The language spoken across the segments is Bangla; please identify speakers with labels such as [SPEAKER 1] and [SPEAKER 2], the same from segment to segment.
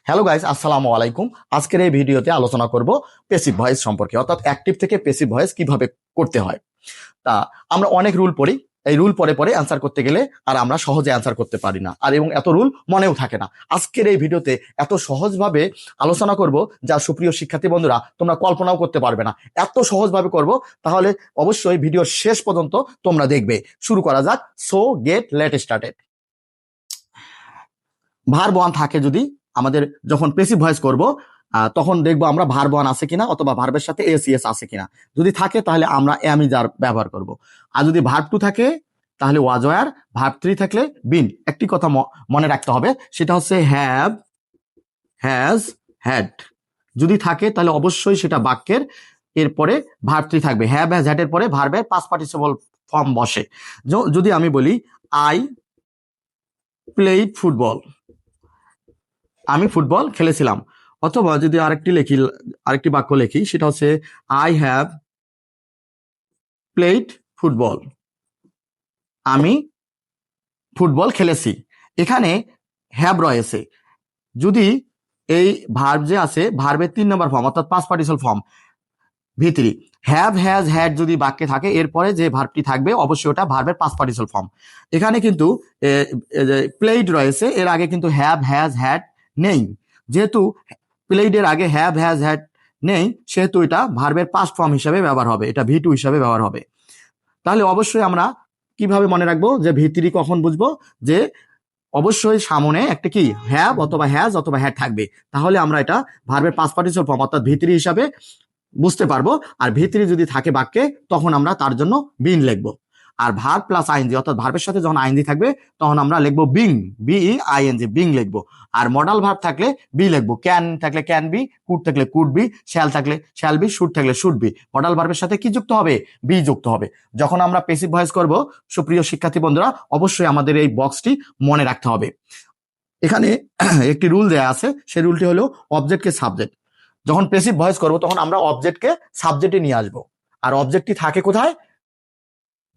[SPEAKER 1] হ্যালো গাইস, আসসালামু আলাইকুম। আজকের এই ভিডিওতে আলোচনা করব পেসিভ ভয়েস সম্পর্কে, অর্থাৎ অ্যাক্টিভ থেকে পেসিভ ভয়েস কিভাবে করতে হয়। তা আমরা অনেক রুল পড়ি, এই রুল পরে পরে অ্যান্সার করতে গেলে আর আমরা সহজে অ্যান্সার করতে পারি না, আর এবং এত রুল মনেও থাকে না। আজকের এই ভিডিওতে এত সহজভাবে আলোচনা করব যা সুপ্রিয় শিক্ষার্থী বন্ধুরা তোমরা কল্পনাও করতে পারবে না, এত সহজভাবে করব। তাহলে অবশ্যই ভিডিওর শেষ পর্যন্ত তোমরা দেখবে। শুরু করা যাক। So get late started. Verb one থাকে যদি আমাদের, যখন পেসিভ ভয়েস করব তখন দেখবো আমরা ভার্ব ওয়ান আছে কিনা, অথবা ভার্বের সাথে এস ইএস আছে কিনা। যদি থাকে তাহলে আমরা এম ইজ আর ব্যবহার করব। আর যদি ভার্ব টু থাকে তাহলে ওয়াজ ওয়ার, ভার্ব থ্রি থাকলে বিন। একটি কথা মনে রাখতে হবে, সেটা হচ্ছে হ্যাভ, হ্যাজ, হ্যাড। যদি থাকে তাহলে অবশ্যই সেটা বাক্যের এরপরে ভার্ব থ্রি থাকবে। হ্যাভ, হ্যাজ, হ্যাড এর পরে ভার্বের পাস্ট পার্টিসিপল ফর্ম বসে। যদি আমি বলি আই প্লেইড ফুটবল, আমি ফুটবল খেলেছিলাম। অথবা যদি আরেকটি বাক্য লিখি, সেটা হচ্ছে আই হ্যাভ প্লেইড ফুটবল, আমি ফুটবল খেলেছি। এখানে হ্যাভ রয়েছে। যদি এই ভার্ব যে আছে, ভার্বের 3 নম্বর ফর্ম অর্থাৎ পাস্ট পার্টিসিপল ফর্ম ভিতরি, হ্যাভ, হ্যাজ, হ্যাড যদি বাক্যে থাকে এরপরে যে ভার্বটি থাকবে অবশ্যই ওটা ভার্বের পাস্ট পার্টিসিপল ফর্ম। এখানে কিন্তু প্লেইড রয়েছে, এর আগে কিন্তু হ্যাভ, হ্যাজ, হ্যাড নেই। যেহেতু প্লেইডের আগে হ্যাভ, হ্যাজ, হ্যাড নেই, সেহেতু এটা ভার্বের পাস্ট ফর্ম হিসাবে ব্যবহার হবে, এটা ভি টু হিসাবে ব্যবহার হবে। তাহলে অবশ্যই আমরা কিভাবে মনে রাখবো যে ভিতরি কখন বুঝবো, যে অবশ্যই সামনে একটা কি হ্যাভ অথবা হ্যাজ অথবা হ্যাড থাকবে। তাহলে আমরা এটা ভার্বের পাস্ট পার্টিসিপল ফর্ম অর্থাৎ ভিতরি হিসাবে বুঝতে পারবো। আর ভিতরি যদি থাকে বাক্যে তখন আমরা তার জন্য বিন লিখবো। আর ভার্ব প্লাস আইএনজি অর্থাৎ ভার্বের সাথে যখন আইএনজি থাকবে তখন আমরা লিখবো বিং, বিই আইএনজি, বিং লিখবো। আর মডাল ভার্ব থাকলে বি লিখবো। ক্যান থাকলে ক্যান বি, কুড থাকলে কুড বি, শ্যাল থাকলে শ্যাল বি, শুড থাকলে শুড বি। মডাল ভার্বের সাথে কি যুক্ত হবে? বি যুক্ত হবে। যখন আমরা পেসিভ ভয়েস করব সুপ্রিয় শিক্ষার্থী বন্ধুরা, অবশ্যই আমাদের এই বক্সটি মনে রাখতে হবে। এখানে একটি রুল দেয়া আছে, সেই রুলটি হলো অবজেক্টকে সাবজেক্ট। যখন পেসিভ ভয়েস করব তখন আমরা অবজেক্টকে সাবজেক্টে নিয়ে আসব। আর অবজেক্টটি থাকে কোথায়?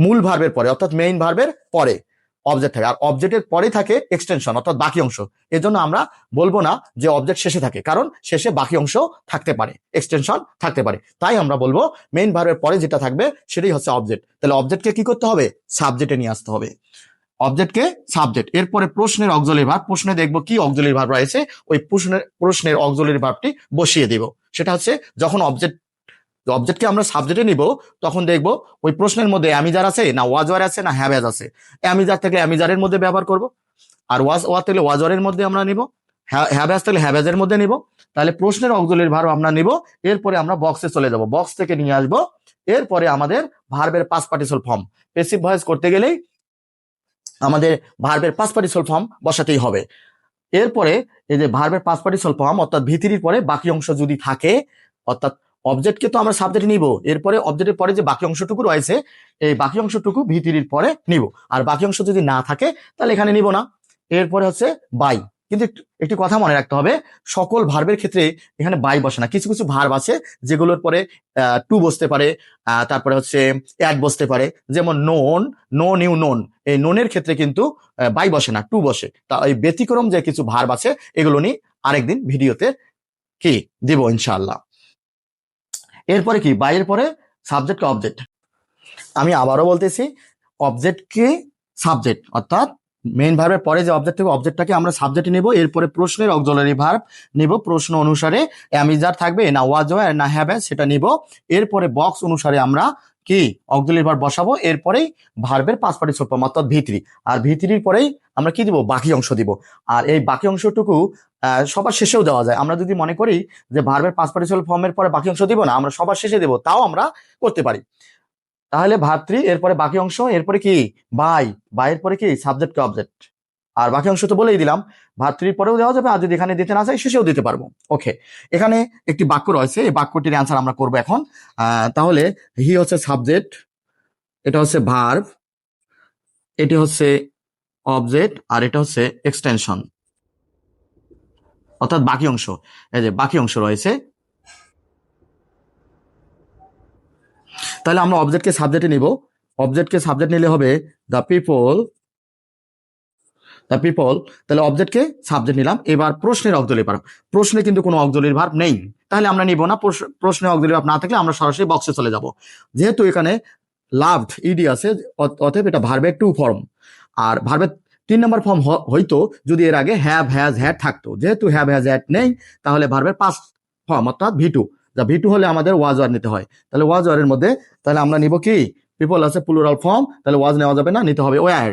[SPEAKER 1] মূল ভার্বের পরে, অর্থাৎ মেইন ভার্বের পরে অবজেক্ট থাকে। আর অবজেক্টের পরে থাকে এক্সটেনশন অর্থাৎ বাকি অংশ। এজন্য আমরা বলবো না যে অবজেক্ট শেষে থাকে, কারণ শেষে বাকি অংশ থাকতে পারে, এক্সটেনশন থাকতে পারে। তাই আমরা বলবো মেইন ভার্বের পরে যেটা থাকবে সেটাই হচ্ছে অবজেক্ট। তাহলে অবজেক্টকে কি করতে হবে? সাবজেক্টে নিয়ে আসতে হবে। অবজেক্টকে সাবজেক্ট, এরপরে প্রশ্নের অক্সিলারি ভার্ব। প্রশ্নে দেখবো কি অক্সিলারি ভার্ব রয়েছে, ওই প্রশ্নের অক্সিলারি ভার্বটি বসিয়ে দেব। সেটা হচ্ছে যখন অবজেক্টকে আমরা সাবজেক্টে নিব তখন দেখবো ওই প্রশ্নের মধ্যে অ্যামিজার আছে না ওয়াজ ওয়ার আছে না হ্যাভ হ্যাজ আছে। অ্যামিজার থাকলে অ্যামিজারের মধ্যে ব্যবহার করব, আর ওয়াজ ওয়ার থাকলে ওয়াজ ওয়ারের মধ্যে আমরা নিব, হ্যাভ হ্যাজ থাকলে হ্যাভ হ্যাজের মধ্যে নিব। তাহলে প্রশ্নের অক্সিলারি ভার্ব আমরা নিব, এরপরে আমরা বক্সে চলে যাব, বক্স থেকে নিয়ে আসবো। এরপরে আমাদের ভার্বের past participle form, passive voice করতে গেলেই আমাদের ভার্বের পাস্ট পার্টিসিপল ফর্ম বসাতেই হবে। এরপরে এই যে ভার্বের পাস্ট পার্টিসিপল ফর্ম অর্থাৎ ভিতরির পরে বাকি অংশ যদি থাকে, অর্থাৎ অবজেক্টকে তো আমরা সাবজেক্টে নিব, এরপরে অবজেক্টের পরে যে বাকি অংশটুকু রয়েছে এই বাকি অংশটুকু ভিতরির পরে নিব। আর বাকি অংশ যদি না থাকে তাহলে এখানে নিব না। এরপরে হচ্ছে বাই। কিন্তু একটি কথা মনে রাখতে হবে, সকল ভার্বের ক্ষেত্রে এখানে বাই বসে না। কিছু কিছু ভার্ব আছে যেগুলোর পরে টু বসতে পারে, তারপরে হচ্ছে অ্যাড বসতে পারে। যেমন নোন, নো নিউ নোন, এই নোনের ক্ষেত্রে কিন্তু বাই বসে না, টু বসে। তা এই ব্যতিক্রম যে কিছু ভার্ব আছে এগুলো নিয়ে আরেকদিন ভিডিওতে কি দিব ইনশাআল্লাহ। এরপরে কি বাইয়ের পরে সাবজেক্ট অবজেক্ট। আমি আবারও বলতেছি, অবজেক্টকে সাবজেক্ট অর্থাৎ মেইন ভার্বের পরে যে অবজেক্ট থাকবে অবজেক্টটাকে আমরা সাবজেক্টে নেব। এরপরে প্রশ্নের অক্সিলারি ভার্ব নিব, প্রশ্ন অনুসারে অ্যামিজার থাকবে না ওয়াজ ওয়ার না হ্যাভ হ্যাজ সেটা নিব। এরপরে বক্স অনুসারে আমরা কি অক্সিলারি ভার্ব বসাবো। এরপরেই ভার্বের পাস্ট পার্টিসিপল ফর্ম অর্থাৎ ভিতরি, আর ভিতরির পরেই আমরা কি দিব? বাকি অংশ দিব। আর এই বাকি অংশটুকু সবার শেষেও দেওয়া যায়। আমরা যদি মনে করি যে ভার্বের পাস্ট পার্টিসিপল ফর্মের পরে বাকি অংশ দিব না, আমরা সবার শেষে দেব, তাও আমরা করতে পারি। তাহলে ভার্ব এরপরে বাকি অংশ, এরপরে কি বাই, বাইয়ের পরে কি সাবজেক্ট অবজেক্ট। আর বাকি অংশ তো বলেই দিলাম, ভার্ব পরেও দেওয়া যাবে, আর যদি এখানে দিতে না চাই শেষেও দিতে পারবো। ওকে, এখানে একটি বাক্য রয়েছে, এই বাক্যটির অ্যান্সার আমরা করবো এখন। তাহলে হি হচ্ছে সাবজেক্ট, এটা হচ্ছে ভার্ব, এটি হচ্ছে অবজেক্ট, আর এটা হচ্ছে এক্সটেনশন অর্থাৎ বাকি অংশ। এই যে বাকি অংশ রয়েছে, তাহলে আমরা অবজেক্টকে সাবজেক্টে নিব। অবজেক্টকে সাবজেক্ট নিলে হবে দ্য পিপল দ্য পিপল, তাহলে অবজেক্টকে সাবজেক্ট নিলাম। এবার প্রশ্নের অক্সিলারি ভার্ব, প্রশ্নে কিন্তু কোনো অক্সিলারি ভার্ব নেই, তাহলে আমরা নিব না। প্রশ্নে অক্সিলারি ভার্ব না থাকলে আমরা সরাসরি বক্সে চলে যাব। যেহেতু এখানে লাভড ইডি আছে, অতএব এটা ভার্বের টু ফর্ম। আর ভার্বের 3 নম্বর ফর্ম হইতো যদি এর আগে হ্যাভ, হ্যাজ, হ্যাড থাকতো। যেহেতু হ্যাভ, হ্যাজ, হ্যাড নেই, তাহলে ভার্বের পাস্ট ফর্ম অর্থাৎ ভি2। যা ভি2 হলে আমাদের ওয়াজ ওয়ার নিতে হয়। তাহলে ওয়াজ ওয়ারের মধ্যে তাহলে আমরা নিব কি, পিপল আছে প্লুরাল ফর্ম, তাহলে ওয়াজ নেওয়া যাবে না, নিতে হবে ওয়্যার।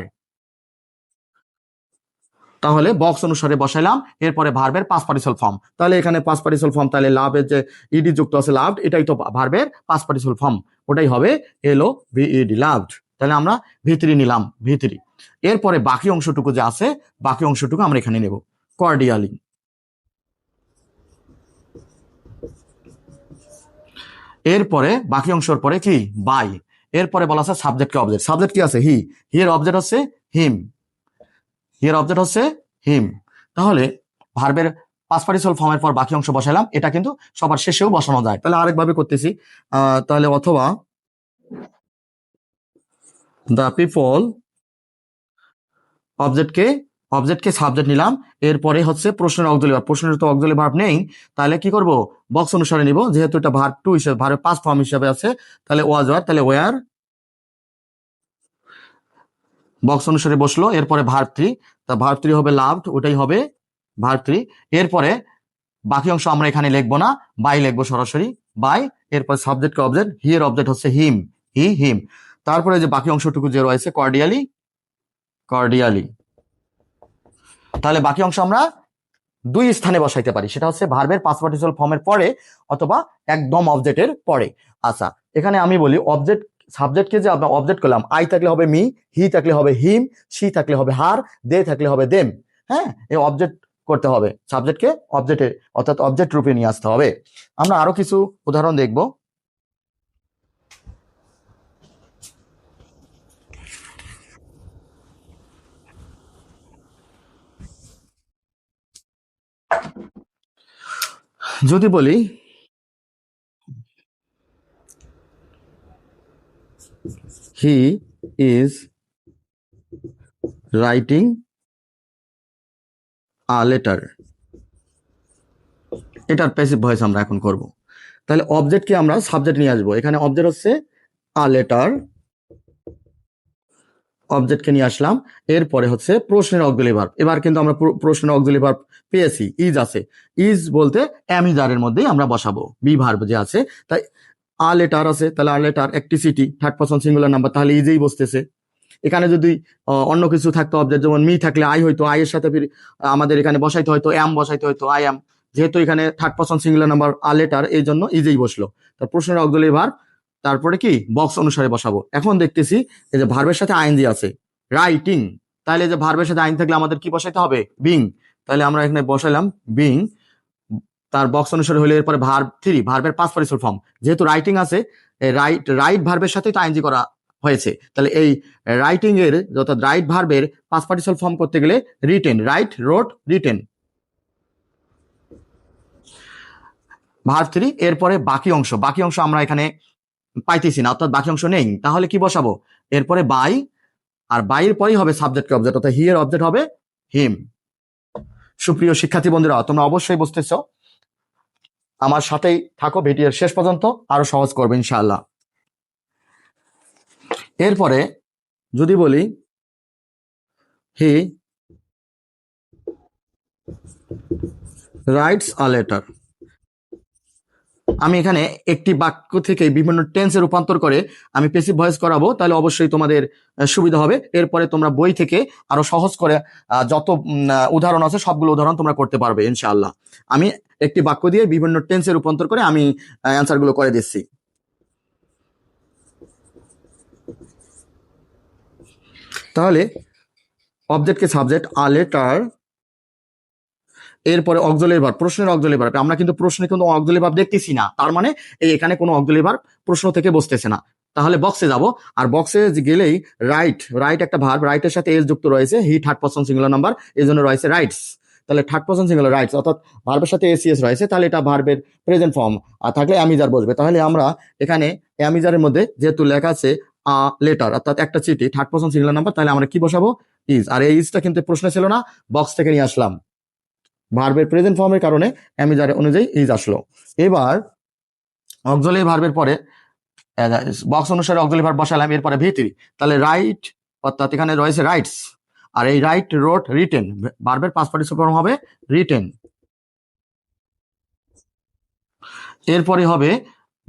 [SPEAKER 1] তাহলে বক্স অনুসারে বসাইলাম। এরপরে ভার্বের পাস্ট পার্টিসিপল ফর্ম, তাহলে এখানে পাস্ট পার্টিসিপল ফর্ম, তাহলে লাভের যে ইডি যুক্ত আছে লাভড, এটাই তো ভার্বের পাস্ট পার্টিসিপল ফর্ম, ওটাই হবে এলও ভিইডি লাভড। তাহলে আমরা ভি3 নিলাম, ভি3। এরপরে বাকি অংশটুকু যে আছে, বাকি অংশটুকু আমরা এখানে নেব কর্ডিয়ালি। এরপরে বাকি অংশের পরে কি, বাই। এরপরে বলা আছে সাবজেক্টকে অবজেক্ট। সাবজেক্ট কি আছে, হি, এর অবজেক্ট হচ্ছে হিম, এর অবজেক্ট হচ্ছে হিম। তাহলে ভার্বের পাস্ট পার্টিসিপল ফর্মের পর বাকি অংশ বসালাম। এটা কিন্তু সবার শেষেও বসানো যায়। তাহলে আরেকভাবে করতেছি, তাহলে অথবা দ্য পিপল, অবজেক্টকে সাবজেক্ট নিলাম। এরপরে হচ্ছে প্রশ্নের অক্সিলারি ভার্ব, প্রশ্নের তো অক্সিলারি ভার্ব নেই, তাহলে কি করব, বক্স অনুসারে নিব। যেহেতু এটা ভার্ব টু হিসেবে, ভার্বের পাস্ট ফর্ম হিসেবে আছে, তাহলে ওয়াজ ওয়ার, তাহলে ওয়্যার, বক্স অনুসারে বসলো। এরপরে ভার্ব 3, তা ভার্ব 3 হবে লাভড, ওটাই হবে ভার্ব 3। এরপরে বাকি অংশ আমরা এখানে লিখবো না, বাই লিখবো সরাসরি, বাই। এরপর সাবজেক্টকে অবজেক্ট, হি এর অবজেক্ট হচ্ছে হিম, হি, হিম। তারপরে যে বাকি অংশটুকু যে রয়েছে কর্ডিয়ালি, কর্ডিয়ালি। তাহলে বাকি অংশ আমরা 2 স্থানে বসাইতে পারি, সেটা হচ্ছে ভার্বের পাস্ট পার্টিসিপল ফর্মের পরে অথবা একদম অবজেক্টের পরে। আচ্ছা, এখানে আমি বলি অবজেক্ট, সাবজেক্টকে যে আমরা অবজেক্ট করলাম, আই থাকলে হবে মি, হি থাকলে হবে হিম, সি থাকলে হবে হার, দে থাকলে হবে দেম। হ্যাঁ, এই অবজেক্ট করতে হবে, সাবজেক্টকে অবজেক্টে অর্থাৎ অবজেক্ট রূপে নিয়ে আসতে হবে। আমরা আরো কিছু উদাহরণ দেখব। যদি বলি he is writing a letter, এটার প্যাসিভ ভয়েস আমরা এখন করব। তাহলে অবজেক্টকে আমরা সাবজেক্ট নিয়ে আসবো। এখানে অবজেক্ট হচ্ছে আ লেটার, অবজেক্টকে নিয়ে আসলাম। এরপরে হচ্ছে প্রশ্নের অক্সিলারি ভার্ব। এবার কিন্তু আমরা প্রশ্নের অক্সিলারি ভার্ব পেয়েছি, ইজ আছে। ইজ বলতে অ্যামিজারের মধ্যেই আমরা বসাবো, বি ভার্ব যে আছে। তাই আ লেটার আছে, তাহলে আ লেটার একটি city, third person singular number, তাহলে ইজেই বসতেছে। এখানে যদি অন্য কিছু থাকতো অবজেক্ট, যেমন মি থাকলে আই হইতো, আই এর সাথে আমাদের এখানে বসাইতে হয়তো এম, বসাইতে হয়তো আই এম। যেহেতু এখানে third person singular number a letter, এই জন্য ইজেই বসলো। তার প্রশ্নের অক্সিলারি ভার্ব, তারপরে কি বক্স অনুসারে বসাবো। এখন দেখতেছি এই যে ভার্বের সাথে আইএনজি আছে, রাইটিং, তাহলে যে ভার্বের সাথে আইন থাকলে আমাদের কি বসাইতে হবে, বিং। তাহলে আমরা এখানে বসাইলাম বিং, তার বক্স অনুসারে হলে এরপরে ভার্ব 3, ভার্বের পাস্ট পার্টিসিপল ফর্ম। যেহেতু রাইটিং আছে, রাইট ভার্বের সাথে তো আইএনজি করা হয়েছে, তাহলে এই রাইটিং এর অর্থাৎ রাইট ভার্বের পাস্ট পার্টিসিপল ফর্ম করতে গেলে written, right, wrote, written, verb 3। এরপরে বাকি অংশ, বাকি অংশ আমরা এখানে পাইতেছি না, অর্থাৎ বাকি অংশ নেই, তাহলে কি বসাবো, এরপরে বাই, আর বাইয়ের পরেই হবে সাবজেক্ট অবজেক্ট, অর্থাৎ হি এর অবজেক্ট হবে হিম। সুপ্রিয় শিক্ষার্থী বন্ধুরা, তোমরা অবশ্যই বুঝতেছ, আমার সাথেই থাকো ভিডিওর শেষ পর্যন্ত, আরো সহজ করবে ইনশাআল্লাহ। এরপরে যদি বলি হি রাইটস আ লেটার, আমি এখানে একটি বাক্য থেকে বিভিন্ন টেন্সে রূপান্তর করে আমি প্যাসিভ ভয়েস করাবো, তাহলে অবশ্যই তোমাদের সুবিধা হবে। এরপরে তোমরা বই থেকে আরো সহজ করে যত উদাহরণ আছে সবগুলো উদাহরণ তোমরা করতে পারবে ইনশাআল্লাহ। আমি একটি বাক্য দিয়ে বিভিন্ন টেন্সে রূপান্তর করে আমি অ্যান্সারগুলো করে দিচ্ছি। তাহলে অবজেক্টকে সাবজেক্ট, আ লেটার, এরপরে অক্সিলারি ভার্ব, প্রশ্নের অক্সিলারি ভার্ব। আমরা কিন্তু প্রশ্নে কিন্তু অক্সিলারি ভার্ব দেখতেছি না, তার মানে এই এখানে কোনো অক্সিলারি ভার্ব প্রশ্ন থেকে বসতেছে না। তাহলে বক্সে যাব, আর বক্সে গেলেই রাইট, রাইট একটা ভার্ব, রাইটের সাথে এস যুক্ত রয়েছে, he third person singular number, এই জন্য রয়েছে রাইটস। তাহলে থার্ড পারসন সিঙ্গুলার রাইটস, অর্থাৎ ভার্বের সাথে এসিএস রয়েছে, তাহলে এটা ভার্বের প্রেজেন্ট ফর্ম, আর থাকলে অ্যামিজার বসবে। তাহলে আমরা এখানে অ্যামিজারের মধ্যে যেহেতু লেখা আছে আ লেটার, অর্থাৎ একটা চিঠি, থার্ড পারসন সিঙ্গুলার নাম্বার, তাহলে আমরা কি বসাবো, ইজ, আর এই ইজটা কিন্তু প্রশ্ন ছিল না, বক্স থেকে নিয়ে আসলাম, ভার্বের প্রেজেন্ট ফর্মের কারণে অ্যামিজার অনুযায়ী ইজ আসলো। এবার অক্সিলারি ভার্বের পরে বক্স অনুসারে অক্সিলারি ভার্ব বসালাম, এরপরে ভিতরি, তাহলে রাইট, অর্থাৎ এখানে রয়েছে রাইটস, আর এই রাইট, রোট, রিটেন, ভার্বের পাস্ট পার্টিসিপল ফর্ম হবে রিটেন। এরপরে হবে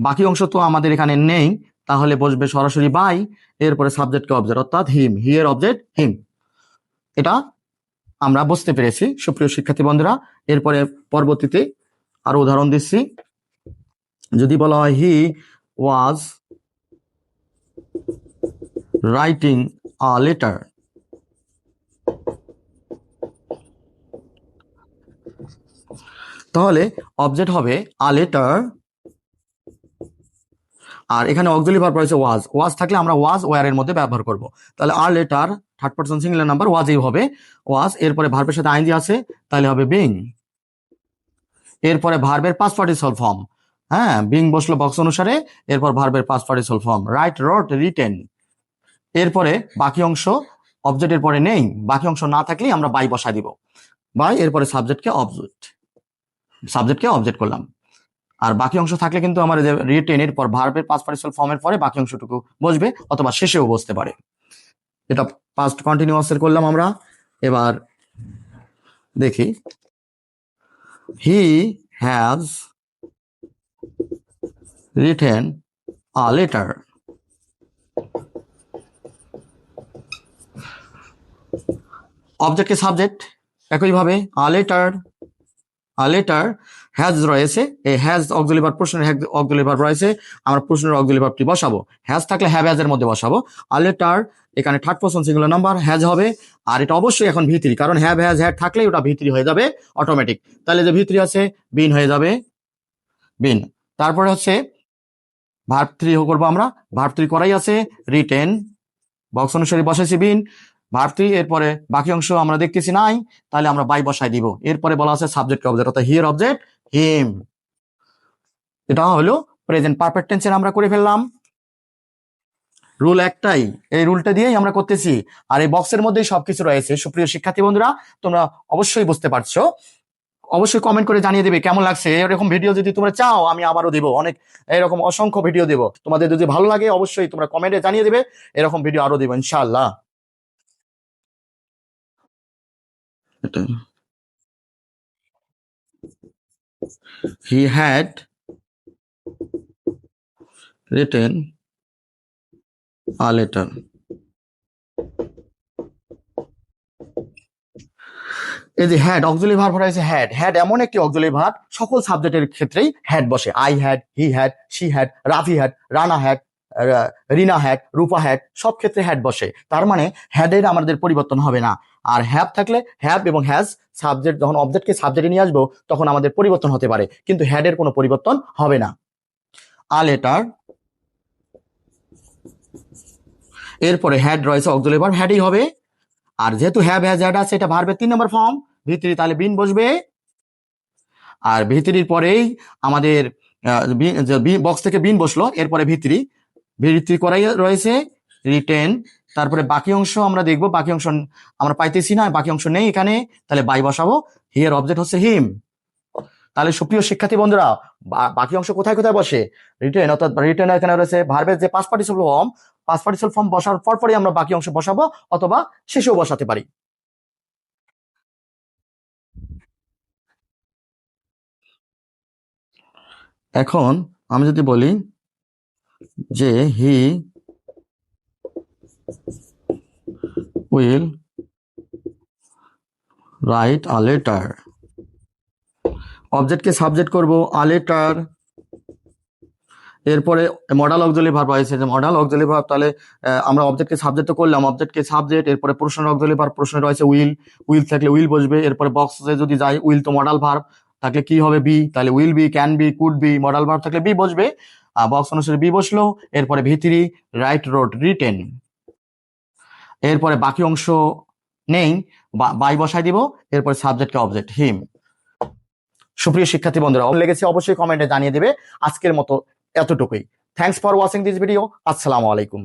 [SPEAKER 1] বাকি অংশ তো আমাদের এখানে নেই, তাহলে বসবে সরাসরি বাই, এরপরে সাবজেক্টকে অবজেক্ট, অর্থাৎ হিম, হি এর অবজেক্ট হিম। এটা আমরা বুঝতে পেরেছি সুপ্রিয় শিক্ষার্থী বন্ধুরা। এরপরে পরবর্তীতে আরো উদাহরণ দিচ্ছি। যদি বলা হয় হি ওয়াজ রাইটিং আ লেটার, তাহলে অবজেক্ট হবে আ লেটার, আর এখানে অক্সিলারি ভার্ব রয়েছে ওয়াজ, ওয়াজ থাকলে আমরা ওয়াজ ওয়ার এর মধ্যে ব্যবহার করব। তাহলে a letter third person singular number ওয়াজই হবে ওয়াজ, এরপরে ভার্বের সাথে আইএনজি আছে, তাহলে হবে বিং। এরপরে ভার্বের পাস্ট পার্টিসিপল ফর্ম, হ্যাঁ, বিং বসলো বক্স অনুসারে, এরপর ভার্বের past participle form write, wrote, written. এরপরে বাকি অংশ অবজেক্টের পরে নেই, বাকি অংশ না থাকলেই আমরা বাই বসা দিব, বাই, এরপরে সাবজেক্টকে অবজেক্ট করলাম। আর বাকি অংশ থাকলে কিন্তু আমার যে রিটেন এর পর ভার্বের পাস্ট পার্টিসিপল ফর্মের পরে বাকি অংশটুকু বসবে, অথবা শেষেও বসতে পারে। এটা পাস্ট কন্টিনিউয়াস এর করলাম আমরা। এবার দেখি, he has written a letter, অবজেক্টকে সাবজেক্ট একইভাবে আ লেটার হ্যাজ রয়েছে, এই হ্যাজ অক্সিলারি ভার্ব, প্রশ্নের অক্সিলারি ভার্ব রয়েছে, আমরা প্রশ্নের অক্সিলারি ভার্বটি বসাবো, হ্যাজ থাকলে হ্যাভ হ্যাজ এর মধ্যে বসাবো। আ লেটার এখানে third person singular number has হবে, আর এটা অবশ্যই এখন ভিতরি, কারণ হ্যাভ হ্যাজ হ্যাড থাকলে ওটা ভিতরি হয়ে যাবে অটোমেটিক, তাহলে যে ভিতরি আছে বিন হয়ে যাবে বিন। তারপরে হচ্ছে ভার্ব 3 করবো আমরা, ভার্ব 3 করাই আছে রিটেন, বক্স অনুসারে বসাইছি বিন, ভার্ব 3, এরপরে বাকি অংশ আমরা দেখতেছি নাই, তাহলে আমরা বাই বসাই দিব। এরপরে বলা আছে সাবজেক্ট অবজেক্ট, অর্থাৎ হিয়ার অবজেক্ট হিম। এটা হলো প্রেজেন্ট পারফেক্ট টেন্সের আমরা করে ফেললাম। রুল একটাই, এই রুলটা দিয়েই আমরা করতেছি, আর এই বক্সের মধ্যেই সবকিছু রয়েছে। সুপ্রিয় শিক্ষার্থী বন্ধুরা, তোমরা অবশ্যই বুঝতে পারছো, অবশ্যই কমেন্ট করে জানিয়ে দেবে কেমন লাগছে। এরকম ভিডিও যদি তোমরা চাও আমি আবারও দেবো, অনেক এরকম অসংখ্য ভিডিও দেবো, তোমাদের যদি ভালো লাগে অবশ্যই তোমরা কমেন্টে জানিয়ে দেবে, এরকম ভিডিও আরো দেবো ইনশাআল্লাহ। He had written a letter. এই যে হ্যাড অক্সিলারি ভার্ব রয়েছে, হ্যাড এমন একটি অক্সিলারি ভার্ব সকল সাবজেক্টের ক্ষেত্রেই হ্যাড বসে। I had, he had, she had, Rafi had, Rana had, Rina had, Rupa had, সব ক্ষেত্রে হ্যাড বসে। তার মানে হ্যাডের আমাদের পরিবর্তন হবে না। আর হ্যাভ থাকলে হ্যাভ এবং হ্যাজ সাবজেক্ট, যখন অবজেক্টকে সাবজেক্টে নিয়ে আসবো তখন আমাদের পরিবর্তন হতে পারে, কিন্তু হ্যাডের কোনো পরিবর্তন হবে না। আ লেটার, এরপরে হ্যাড রয়েছে অক্সিলারি ভার্ব, হ্যাডই হবে। আর যেহেতু হ্যাভ হ্যাজ হ্যাড আছে, এটা ভার্বের 3 নম্বর ফর্ম ভিতরি, তাহলে বিন বসবে। আর ভিতরির পরেই আমাদের বক্স থেকে বিন বসলো, এরপরে ভিতরি করাই রয়েছে রিটেন। তারপরে বাকি অংশ আমরা দেখবো, বাকি অংশ আমরা পাইতেছি না, বাকি অংশ নেই এখানে, তাহলে বাই বসাবো। হিয়ার অবজেক্ট হচ্ছে হিম। তাহলে সুপ্রিয় শিক্ষার্থী বন্ধুরা, বাকি অংশ কোথায় কোথায় বসে? রিটেন, অর্থাৎ রিটেন এখানে রয়েছে ভার্বের যে পাস্ট পার্টিসিপল ফর্ম বসার পরপরই আমরা বাকি অংশ বসাবো, অথবা শেষেও বসাতে পারি। এখন আমি যদি বলি যে he will write a letter, অবজেক্টকে সাবজেক্ট করব আ লেটার, এরপরে মডাল অক্সিলারি ভার্ব আছে, যে মডাল অক্সিলারি ভার্ব, তাহলে আমরা অবজেক্টকে সাবজেক্ট করলাম, অবজেক্টকে সাবজেক্ট, এরপরে প্রশ্নের অক্সিলারি ভার্ব, প্রশ্নে রয়েছে উইল থাকলে উইল বসবে। এরপরে বক্সে যদি যাই, উইল তো মডাল ভার্ব, থাকলে কি হবে বি, তাহলে will be, can be, could be, modal verb থাকলে বি বসবে, বক্স অনুসারে বি বসলো। এরপরে ভিতরি রাইট, রোড, রিটেন, এরপরে বাকি অংশ নেই, বাই বসাই দিব, এরপরে সাবজেক্টকে অবজেক্ট হিম। সুপ্রিয় শিক্ষার্থী বন্ধুরা, লেগেছে অবশ্যই কমেন্টে জানিয়ে দেবে। আজকের মতো এতটুকুই। Thanks for watching this video. আসসালামু আলাইকুম।